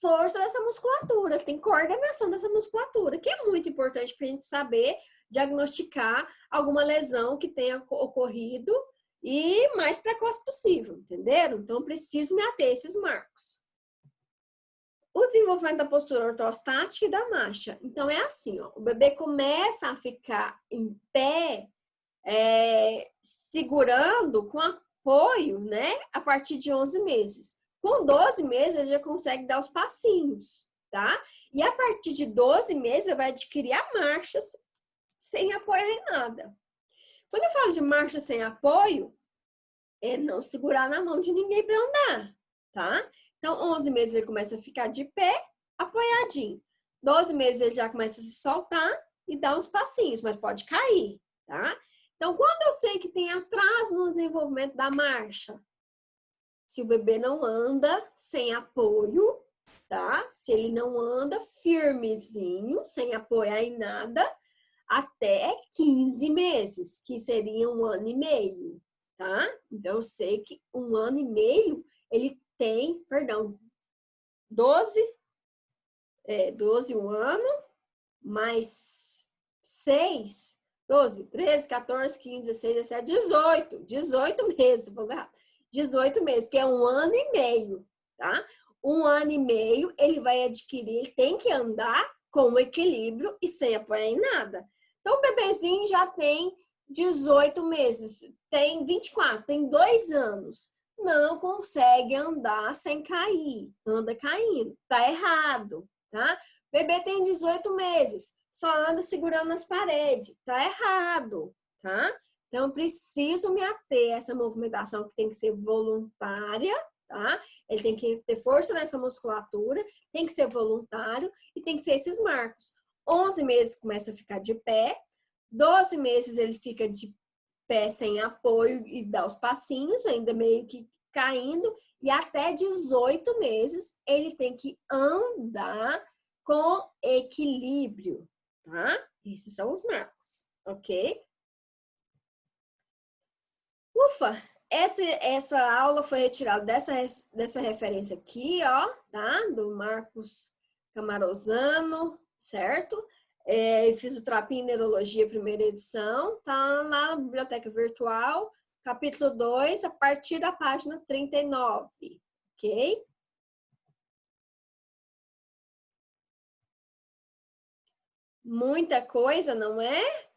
força dessa musculatura, ele tem coordenação dessa musculatura, que é muito importante para a gente saber diagnosticar alguma lesão que tenha ocorrido e mais precoce possível, entenderam? Então, preciso me ater a esses marcos. O desenvolvimento da postura ortostática e da marcha. Então, é assim, ó, o bebê começa a ficar em pé, segurando com apoio, né, a partir de 11 meses. Com 12 meses, ele já consegue dar os passinhos, tá? E a partir de 12 meses, ele vai adquirir a marcha sem apoio em nada. Quando eu falo de marcha sem apoio, é não segurar na mão de ninguém para andar, tá? Então, 11 meses ele começa a ficar de pé, apoiadinho. 12 meses ele já começa a se soltar e dar uns passinhos, mas pode cair, tá? Então, quando eu sei que tem atraso no desenvolvimento da marcha, se o bebê não anda sem apoio, tá? Se ele não anda firmezinho, sem apoiar em nada, até 15 meses, que seria 1 ano e meio, tá? Então, eu sei que 1 ano e meio, ele tem, 12, 1 ano, mais 6, 12, 13, 14, 15, 16, 17, 18 meses, vou errar. 18 meses, que é 1 ano e meio, tá? 1 ano e meio, ele vai adquirir, ele tem que andar com equilíbrio e sem apoiar em nada. Então, o bebezinho já tem 18 meses, tem 24, tem 2 anos. Não consegue andar sem cair, anda caindo, tá errado, tá? Bebê tem 18 meses, só anda segurando nas paredes, tá errado, tá? Então, preciso me ater a essa movimentação que tem que ser voluntária, tá? Ele tem que ter força nessa musculatura, tem que ser voluntário e tem que ser esses marcos. 11 meses começa a ficar de pé, 12 meses ele fica de pé sem apoio e dá os passinhos, ainda meio que caindo, e até 18 meses ele tem que andar com equilíbrio, tá? Esses são os marcos, ok? Ufa! Essa aula foi retirada dessa referência aqui, ó, tá? Do Marcos Camarosano, certo? Fisioterapia e Neurologia, primeira edição, tá lá na biblioteca virtual, capítulo 2, a partir da página 39, ok? Muita coisa, não é?